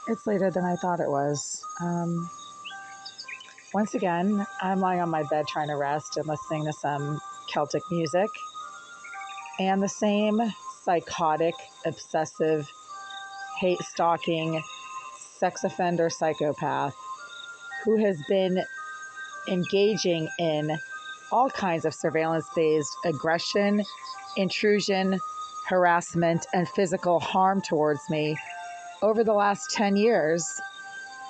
It's later than I thought it was. Once again, I'm lying on my bed trying to rest and listening to some Celtic music and the same psychotic, obsessive, hate stalking, sex offender psychopath who has been engaging in all kinds of surveillance based aggression, intrusion, harassment, and physical harm towards me over the last 10 years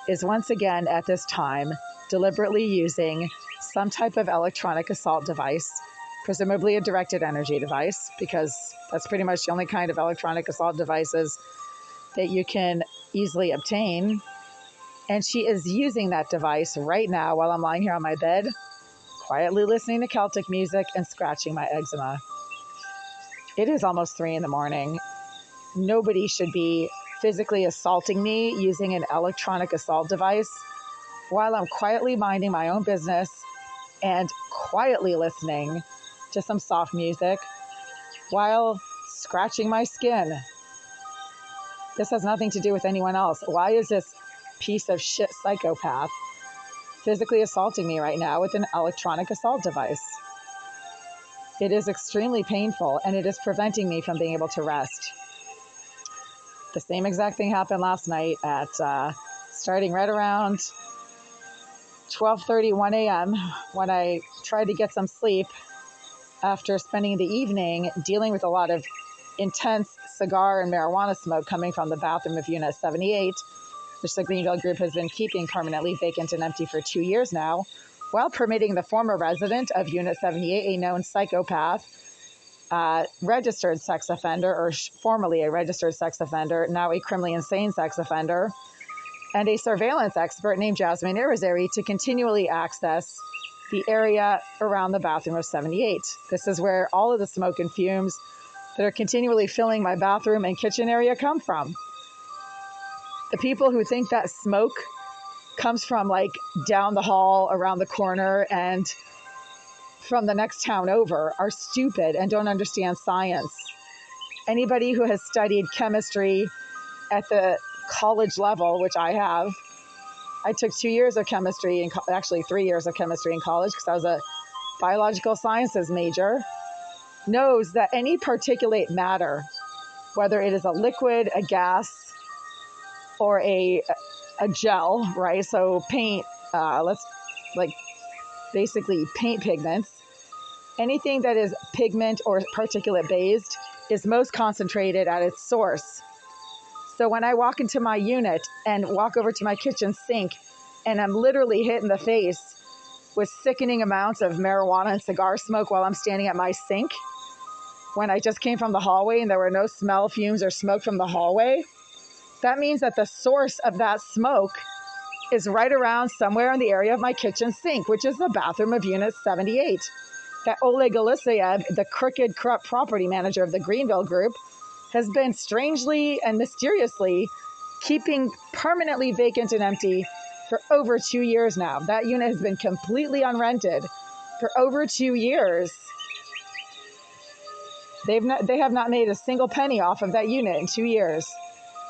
is once again at this time deliberately using some type of electronic assault device, presumably a directed energy device, because that's pretty much the only kind of electronic assault devices that you can easily obtain. And she is using that device right now while I'm lying here on my bed, quietly listening to Celtic music and scratching my eczema. It is almost 3 in the morning. Nobody should be physically assaulting me using an electronic assault device while I'm quietly minding my own business and quietly listening to some soft music while scratching my skin. This has nothing to do with anyone else. Why is this piece of shit psychopath physically assaulting me right now with an electronic assault device? It is extremely painful and it is preventing me from being able to rest. The same exact thing happened last night at starting right around 12:30, 1 a.m. when I tried to get some sleep after spending the evening dealing with a lot of intense cigar and marijuana smoke coming from the bathroom of Unit 78, which the Greenville Group has been keeping permanently vacant and empty for 2 years now, while permitting the former resident of Unit 78, a known psychopath, registered sex offender, or formerly a registered sex offender, now a criminally insane sex offender, and a surveillance expert named Jasmine Irizarry to continually access the area around the bathroom of 78. This is where all of the smoke and fumes that are continually filling my bathroom and kitchen area come from. The people who think that smoke comes from like down the hall, around the corner, and from the next town over are stupid and don't understand science. Anybody who has studied chemistry at the college level, which I have, I took 2 years of chemistry, actually 3 years of chemistry in college because I was a biological sciences major, knows that any particulate matter, whether it is a liquid, a gas, or a gel, right? So paint, basically paint pigments, anything that is pigment or particulate based is most concentrated at its source. So when I walk into my unit and walk over to my kitchen sink and I'm literally hit in the face with sickening amounts of marijuana and cigar smoke while I'm standing at my sink, when I just came from the hallway and there were no smell, fumes, or smoke from the hallway, that means that the source of that smoke is right around somewhere in the area of my kitchen sink, which is the bathroom of Unit 78. That Oleg Alisiev, the crooked, corrupt property manager of the Greenville Group, has been strangely and mysteriously keeping permanently vacant and empty for over 2 years now. That unit has been completely unrented for over 2 years. They have not made a single penny off of that unit in 2 years.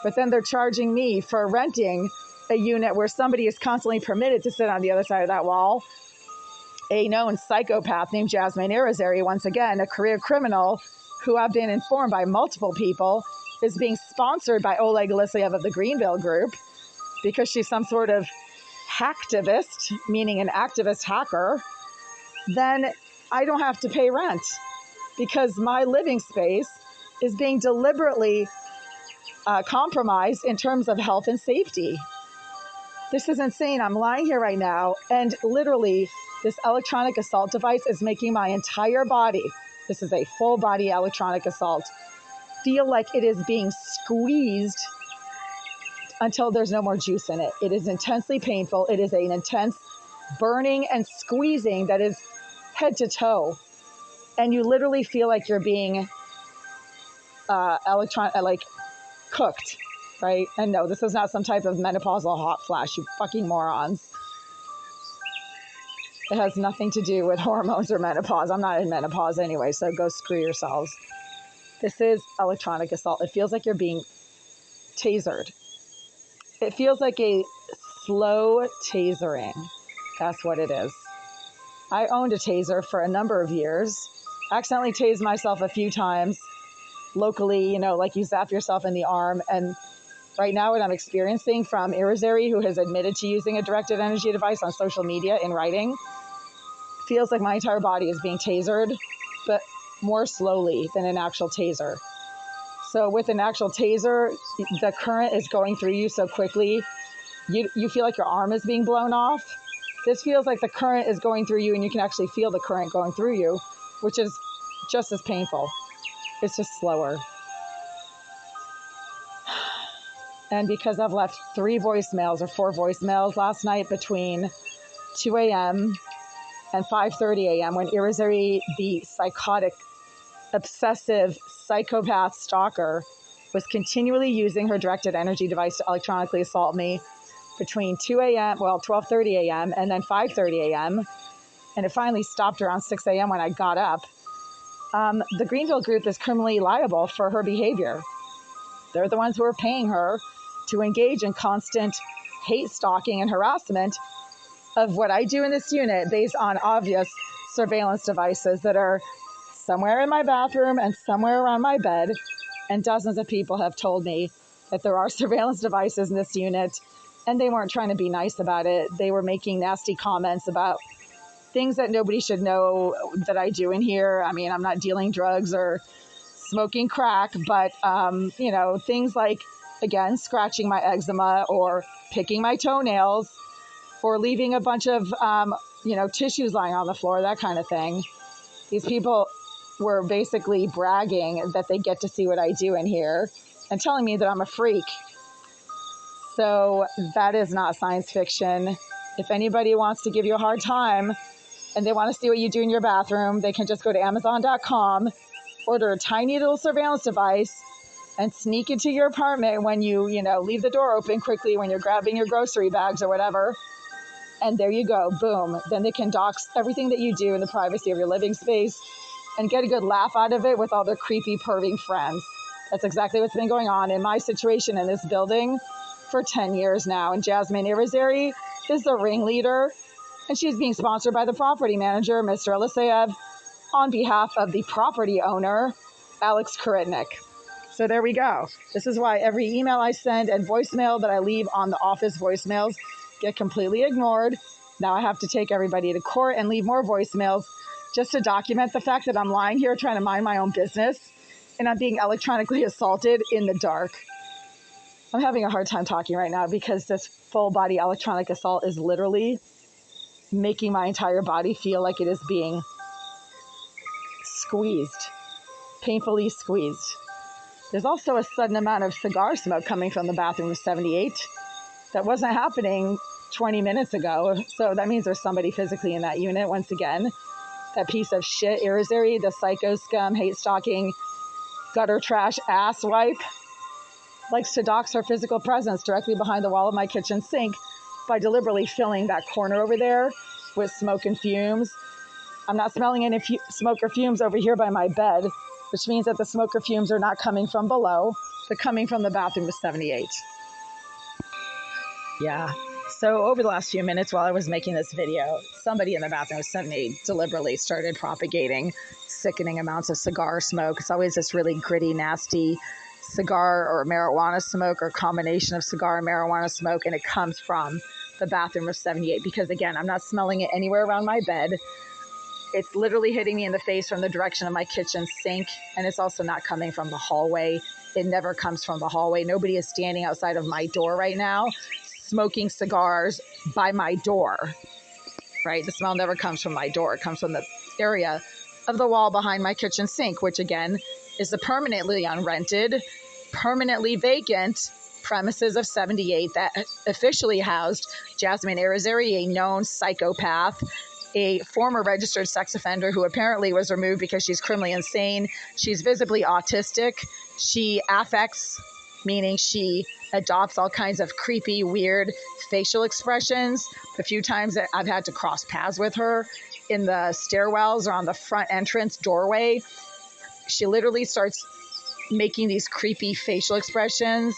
But then they're charging me for renting a unit where somebody is constantly permitted to sit on the other side of that wall. A known psychopath named Jasmine Irizarry, once again, a career criminal who I've been informed by multiple people is being sponsored by Oleg Alisiev of the Greenville Group because she's some sort of hacktivist, meaning an activist hacker. Then I don't have to pay rent because my living space is being deliberately compromised in terms of health and safety. This is insane. I'm lying here right now, and literally this electronic assault device is making my entire body, this is a full body electronic assault, feel like it is being squeezed until there's no more juice in it. It is intensely painful. It is an intense burning and squeezing that is head to toe. And you literally feel like you're being cooked, right? And no, this is not some type of menopausal hot flash, you fucking morons. It has nothing to do with hormones or menopause. I'm not in menopause anyway, so go screw yourselves. This is electronic assault. It feels like you're being tasered. It feels like a slow tasering. That's what it is. I owned a taser for a number of years. Accidentally tased myself a few times locally, you know, like you zap yourself in the arm. And right now what I'm experiencing from Irizarry, who has admitted to using a directed energy device on social media in writing, feels like my entire body is being tasered, but more slowly than an actual taser. So with an actual taser, the current is going through you so quickly, you feel like your arm is being blown off. This feels like the current is going through you and you can actually feel the current going through you, which is just as painful. It's just slower. And because I've left 3 voicemails or 4 voicemails last night between 2 a.m. and 5:30 a.m. when Irizarry, the psychotic, obsessive, psychopath stalker, was continually using her directed energy device to electronically assault me between 2 a.m., well, 12:30 a.m. and then 5:30 a.m. And it finally stopped around 6 a.m. when I got up. The Greenville group is criminally liable for her behavior. They're the ones who are paying her to engage in constant hate stalking and harassment of what I do in this unit based on obvious surveillance devices that are somewhere in my bathroom and somewhere around my bed. And dozens of people have told me that there are surveillance devices in this unit, and they weren't trying to be nice about it. They were making nasty comments about things that nobody should know that I do in here. I mean, I'm not dealing drugs or smoking crack, but, you know, things like, again, scratching my eczema or picking my toenails or leaving a bunch of, you know, tissues lying on the floor, that kind of thing. These people were basically bragging that they get to see what I do in here and telling me that I'm a freak. So that is not science fiction. If anybody wants to give you a hard time and they want to see what you do in your bathroom, they can just go to Amazon.com, order a tiny little surveillance device, and sneak into your apartment when you leave the door open quickly when you're grabbing your grocery bags or whatever. And there you go, boom. Then they can dox everything that you do in the privacy of your living space and get a good laugh out of it with all their creepy, perving friends. That's exactly what's been going on in my situation in this building for 10 years now. And Jasmine Irizarry is the ringleader, and she's being sponsored by the property manager, Mr. Eliseyev, on behalf of the property owner, Alex Karitnik. So there we go. This is why every email I send and voicemail that I leave on the office voicemails get completely ignored. Now I have to take everybody to court and leave more voicemails just to document the fact that I'm lying here trying to mind my own business and I'm being electronically assaulted in the dark. I'm having a hard time talking right now because this full body electronic assault is literally making my entire body feel like it is being squeezed, painfully squeezed. There's also a sudden amount of cigar smoke coming from the bathroom of 78 that wasn't happening 20 minutes ago. So that means there's somebody physically in that unit. Once again, that piece of shit, Irizarry, the psycho scum, hate stalking, gutter trash ass wipe, likes to dox her physical presence directly behind the wall of my kitchen sink by deliberately filling that corner over there with smoke and fumes. I'm not smelling any smoke or fumes over here by my bed, which means that the smoke or fumes are not coming from below, but coming from the bathroom of 78. Yeah. So over the last few minutes while I was making this video, somebody in the bathroom of 78 deliberately started propagating sickening amounts of cigar smoke. It's always this really gritty, nasty cigar or marijuana smoke or combination of cigar and marijuana smoke, and it comes from the bathroom of 78 because, again, I'm not smelling it anywhere around my bed. It's literally hitting me in the face from the direction of my kitchen sink, and it's also not coming from the hallway. It never comes from the hallway. Nobody is standing outside of my door right now smoking cigars by my door, right? The smell never comes from my door. It comes from the area of the wall behind my kitchen sink, which again is the permanently unrented, permanently vacant premises of 78 that officially housed Jasmine Irizarry, a known psychopath, a former registered sex offender who apparently was removed because she's criminally insane. She's visibly autistic. She affects, meaning she adopts all kinds of creepy, weird facial expressions. The few times that I've had to cross paths with her in the stairwells or on the front entrance doorway, she literally starts making these creepy facial expressions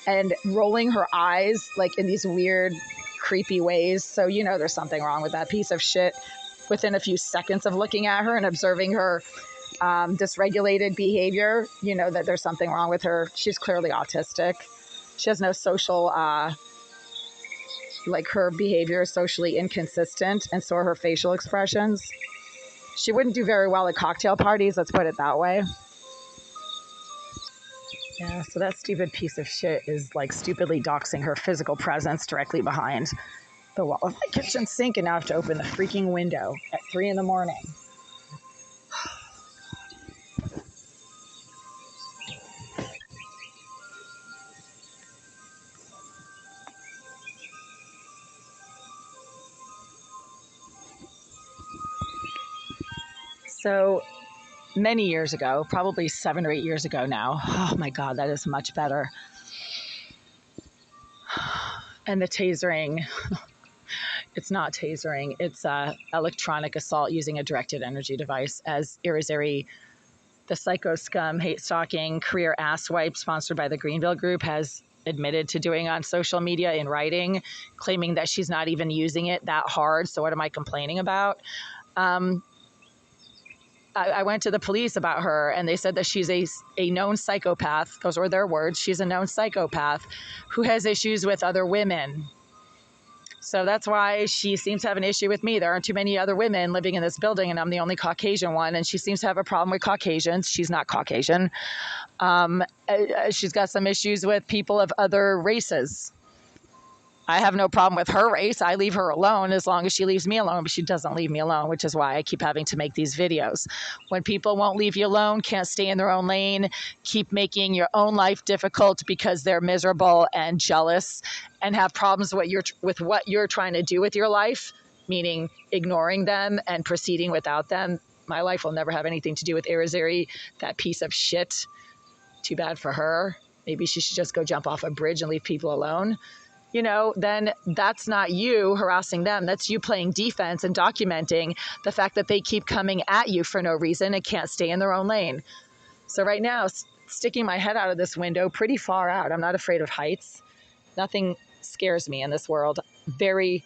and rolling her eyes like in these weird, creepy ways. So, you know, there's something wrong with that piece of shit within a few seconds of looking at her and observing her dysregulated behavior. You know that there's something wrong with her. She's clearly autistic. She has no social, like her behavior is socially inconsistent, and so are her facial expressions. She wouldn't do very well at cocktail parties, let's put it that way. Yeah, so that stupid piece of shit is like stupidly doxing her physical presence directly behind the wall of the kitchen sink, and now I have to open the freaking window at 3 in the morning. So many years ago, probably 7 or 8 years ago now, oh my God, that is much better. And the tasering, it's not tasering, it's electronic assault using a directed energy device, as Irizarry, the psycho scum, hate stalking, career asswipe sponsored by the Greenville Group, has admitted to doing on social media in writing, claiming that she's not even using it that hard. So what am I complaining about? I went to the police about her, and they said that she's a known psychopath. Those were their words. She's a known psychopath who has issues with other women. So that's why she seems to have an issue with me. There aren't too many other women living in this building, and I'm the only Caucasian one, and she seems to have a problem with Caucasians. She's not Caucasian. She's got some issues with people of other races. I have no problem with her race. I leave her alone as long as she leaves me alone, but she doesn't leave me alone, which is why I keep having to make these videos. When people won't leave you alone, can't stay in their own lane, keep making your own life difficult because they're miserable and jealous and have problems with what you're trying to do with your life, meaning ignoring them and proceeding without them. My life will never have anything to do with Irizarry, that piece of shit. Too bad for her. Maybe she should just go jump off a bridge and leave people alone. You know, then that's not you harassing them. That's you playing defense and documenting the fact that they keep coming at you for no reason and can't stay in their own lane. So right now, sticking my head out of this window pretty far out. I'm not afraid of heights. Nothing scares me in this world. Pretty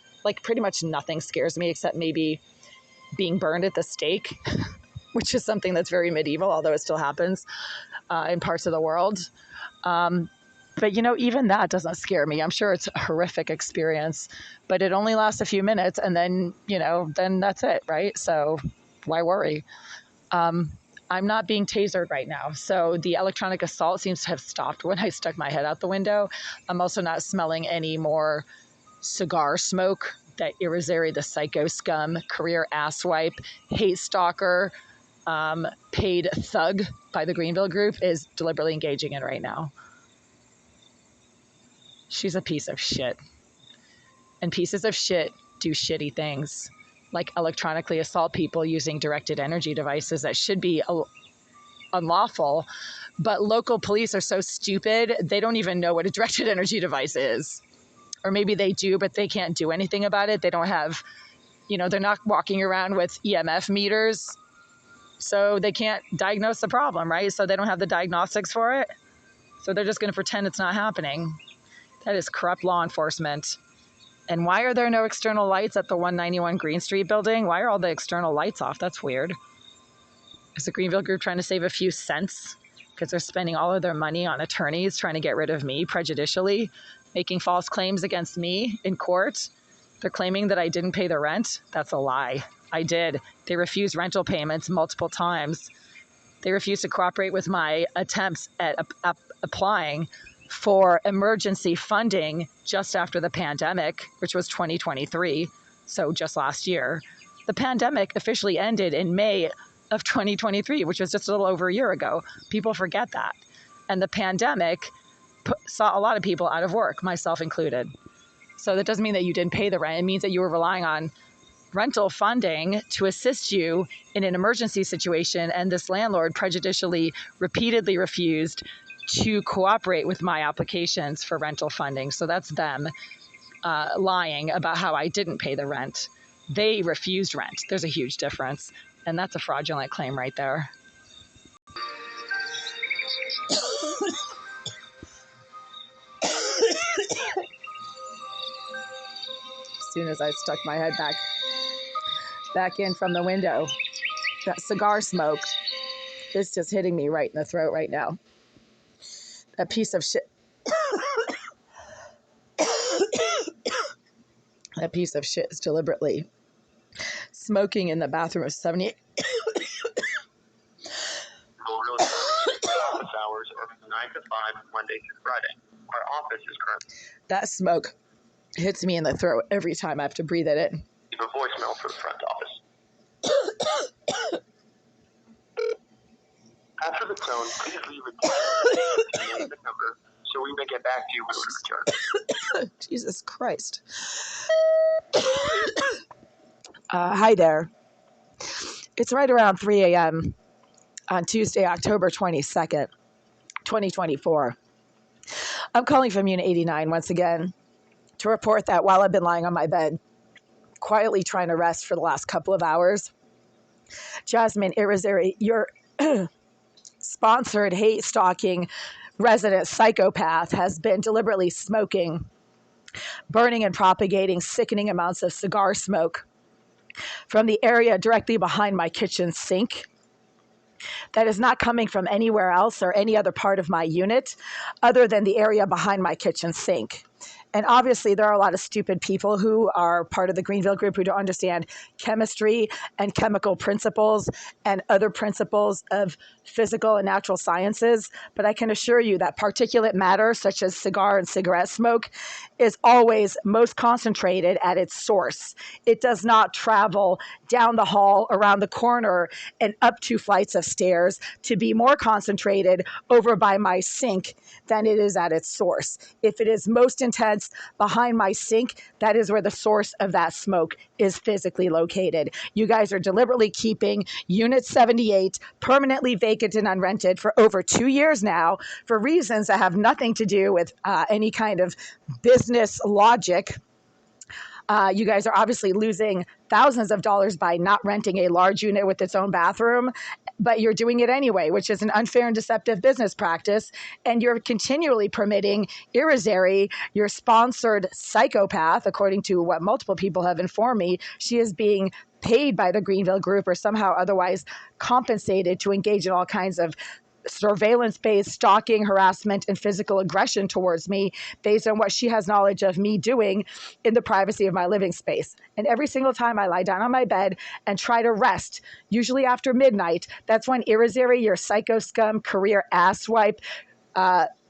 much nothing scares me except maybe being burned at the stake, which is something that's very medieval, although it still happens in parts of the world. But, you know, even that doesn't scare me. I'm sure it's a horrific experience, but it only lasts a few minutes and then, you know, then that's it, right? So why worry? I'm not being tasered right now. So the electronic assault seems to have stopped when I stuck my head out the window. I'm also not smelling any more cigar smoke that Irizarry, the psycho scum, career asswipe, hate stalker, paid thug by the Greenville Group is deliberately engaging in right now. She's a piece of shit. And pieces of shit do shitty things, like electronically assault people using directed energy devices that should be unlawful. But local police are so stupid, they don't even know what a directed energy device is. Or maybe they do, but they can't do anything about it. They don't have, you know, they're not walking around with EMF meters, so they can't diagnose the problem, right? So they don't have the diagnostics for it. So they're just going to pretend it's not happening. That is corrupt law enforcement. And why are there no external lights at the 191 Green Street building? Why are all the external lights off? That's weird. Is the Greenville Group trying to save a few cents? Because they're spending all of their money on attorneys trying to get rid of me prejudicially, making false claims against me in court. They're claiming that I didn't pay the rent. That's a lie. I did. They refused rental payments multiple times. They refused to cooperate with my attempts at applying for emergency funding just after the pandemic, which was 2023, so just last year. The pandemic officially ended in May of 2023, which was just a little over a year ago. People forget that. And the pandemic saw a lot of people out of work, myself included. So that doesn't mean that you didn't pay the rent. It means that you were relying on rental funding to assist you in an emergency situation, and this landlord prejudicially repeatedly refused to cooperate with my applications for rental funding. So that's them lying about how I didn't pay the rent. They refused rent. There's a huge difference. And that's a fraudulent claim right there. soon as I stuck my head back in from the window. That cigar smoke is just hitting me right in the throat right now. A piece of shit. That piece of shit is deliberately smoking in the bathroom of 78. Office hours are from 9 to 5, Monday through Friday. Our office is currently. That smoke hits me in the throat every time I have to breathe it in. Leave a voicemail for the front office. After the tone, please leave a number so we may get back to you when we return. Jesus Christ. Hi there. It's right around 3 a.m. on Tuesday, October 22nd, 2024. I'm calling from Unit 89 once again to report that while I've been lying on my bed, quietly trying to rest for the last couple of hours, Jasmine Irizarry, your sponsored hate-stalking resident psychopath, has been deliberately smoking, burning and propagating sickening amounts of cigar smoke from the area directly behind my kitchen sink. That is not coming from anywhere else or any other part of my unit other than the area behind my kitchen sink. And obviously, there are a lot of stupid people who are part of the Greenville group who don't understand chemistry and chemical principles and other principles of physical and natural sciences. But I can assure you that particulate matter, such as cigar and cigarette smoke, is always most concentrated at its source. It does not travel down the hall, around the corner, and up 2 flights of stairs to be more concentrated over by my sink than it is at its source. If it is most intense behind my sink, that is where the source of that smoke is physically located. You guys are deliberately keeping Unit 78 permanently vacant and unrented for over 2 years now for reasons that have nothing to do with any kind of business logic. You guys are obviously losing thousands of dollars by not renting a large unit with its own bathroom, but you're doing it anyway, which is an unfair and deceptive business practice. And you're continually permitting Irizarry, your sponsored psychopath, according to what multiple people have informed me, she is being paid by the Greenville group or somehow otherwise compensated to engage in all kinds of surveillance-based stalking, harassment, and physical aggression towards me based on what she has knowledge of me doing in the privacy of my living space. And every single time I lie down on my bed and try to rest, usually after midnight, that's when Irizarry, your psycho scum, career asswipe,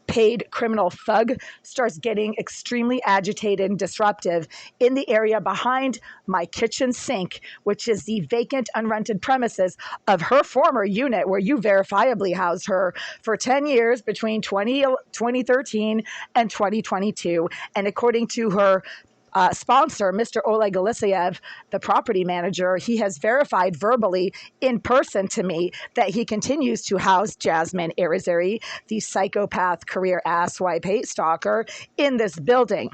paid criminal thug, starts getting extremely agitated and disruptive in the area behind my kitchen sink, which is the vacant, unrented premises of her former unit where you verifiably housed her for 10 years between 2013 and 2022. And according to her sponsor, Mr. Oleg Alisiev, the property manager, he has verified verbally in person to me that he continues to house Jasmine Irizarry, the psychopath, career asswipe, hate stalker, in this building,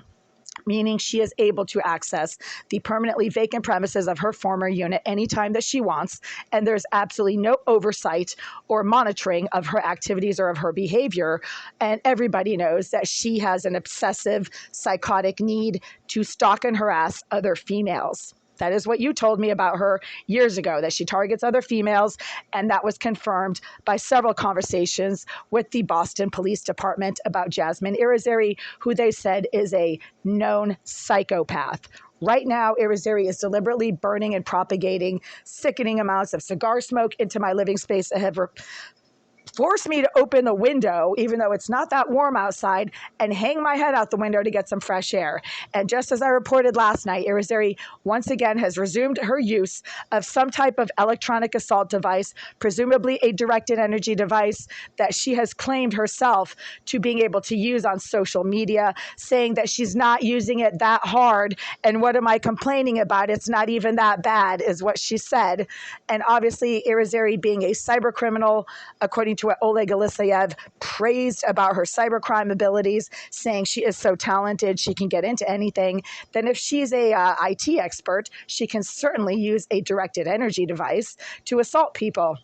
meaning she is able to access the permanently vacant premises of her former unit anytime that she wants, and there's absolutely no oversight or monitoring of her activities or of her behavior. And everybody knows that she has an obsessive, psychotic need to stalk and harass other females. That is what you told me about her years ago, that she targets other females, and that was confirmed by several conversations with the Boston Police Department about Jasmine Irizarry, who they said is a known psychopath. Right now, Irizarry is deliberately burning and propagating sickening amounts of cigar smoke into my living space that have forced me to open the window, even though it's not that warm outside, and hang my head out the window to get some fresh air. And just as I reported last night, Irizarry once again has resumed her use of some type of electronic assault device, presumably a directed energy device that she has claimed herself to being able to use on social media, saying that she's not using it that hard. And what am I complaining about? It's not even that bad, is what she said. And obviously, Irizarry being a cyber criminal, according to what Oleg Alisiev praised about her cybercrime abilities, saying she is so talented, she can get into anything. Then if she's a IT expert, she can certainly use a directed energy device to assault people.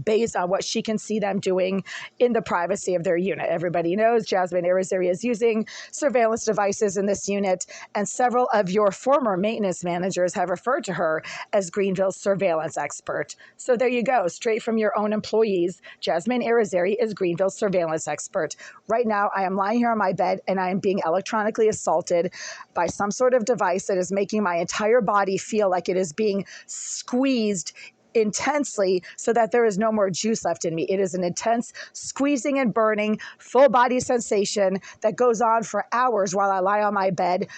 based on what she can see them doing in the privacy of their unit. Everybody knows Jasmine Irizarry is using surveillance devices in this unit, and several of your former maintenance managers have referred to her as Greenville's surveillance expert. So there you go, straight from your own employees. Jasmine Irizarry is Greenville's surveillance expert. Right now, I am lying here on my bed and I am being electronically assaulted by some sort of device that is making my entire body feel like it is being squeezed intensely so that there is no more juice left in me. It is an intense squeezing and burning full body sensation that goes on for hours while I lie on my bed,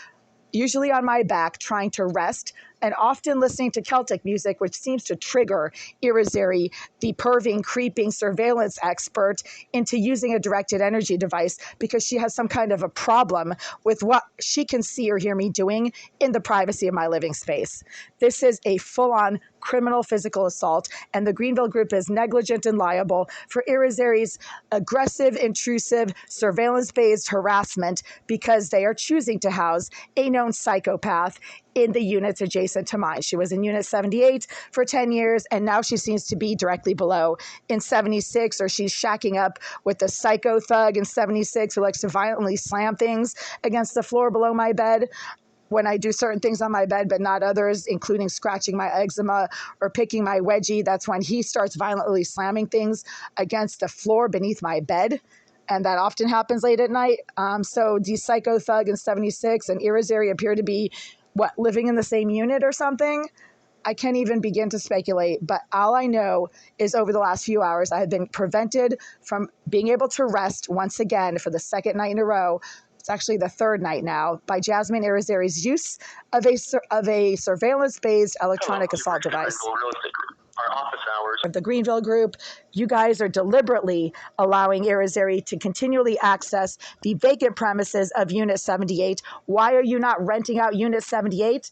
usually on my back, trying to rest, and often listening to Celtic music, which seems to trigger Irizarry, the perving, creeping surveillance expert, into using a directed energy device because she has some kind of a problem with what she can see or hear me doing in the privacy of my living space. This is a full-on criminal physical assault, and the Greenville Group is negligent and liable for Irizarry's aggressive, intrusive, surveillance-based harassment because they are choosing to house a known psychopath in the units adjacent to mine. She was in Unit 78 for 10 years, and now she seems to be directly below in 76, or she's shacking up with the psycho thug in 76 who likes to violently slam things against the floor below my bed when I do certain things on my bed, but not others, including scratching my eczema or picking my wedgie. That's when he starts violently slamming things against the floor beneath my bed. And that often happens late at night. So the psycho thug in 76 and Irizarry appear to be, living in the same unit or something? I can't even begin to speculate, but all I know is over the last few hours, I have been prevented from being able to rest once again for the second night in a row. It's actually the third night now, by Jasmine Irizarry's use of a surveillance-based electronic assault device. Our office hours of the Greenville Group, you guys are deliberately allowing Irizarry to continually access the vacant premises of Unit 78. Why are you not renting out Unit 78?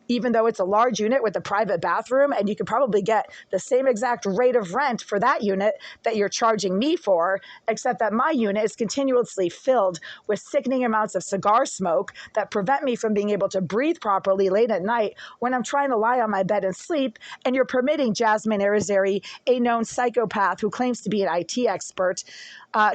Even though it's a large unit with a private bathroom, and you could probably get the same exact rate of rent for that unit that you're charging me for, except that my unit is continuously filled with sickening amounts of cigar smoke that prevent me from being able to breathe properly late at night when I'm trying to lie on my bed and sleep, and you're permitting Jasmine Irizarry, a known psychopath who claims to be an IT expert,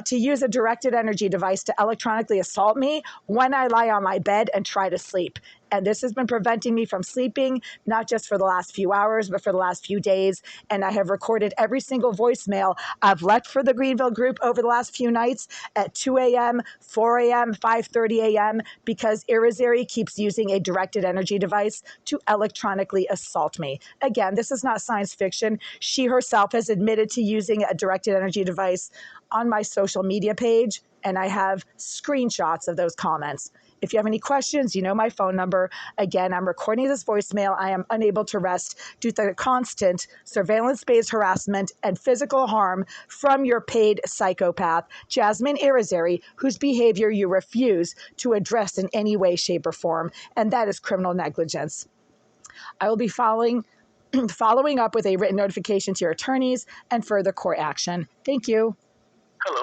to use a directed energy device to electronically assault me when I lie on my bed and try to sleep. And this has been preventing me from sleeping, not just for the last few hours, but for the last few days. And I have recorded every single voicemail I've left for the Greenville Group over the last few nights at 2 a.m., 4 a.m., 5:30 a.m., because Irizarry keeps using a directed energy device to electronically assault me. Again, this is not science fiction. She herself has admitted to using a directed energy device on my social media page, and I have screenshots of those comments. If you have any questions, you know my phone number. Again, I'm recording this voicemail. I am unable to rest due to the constant surveillance-based harassment and physical harm from your paid psychopath, Jasmine Irizarry, whose behavior you refuse to address in any way, shape, or form, and that is criminal negligence. I will be following up with a written notification to your attorneys and further court action. Thank you. Hello.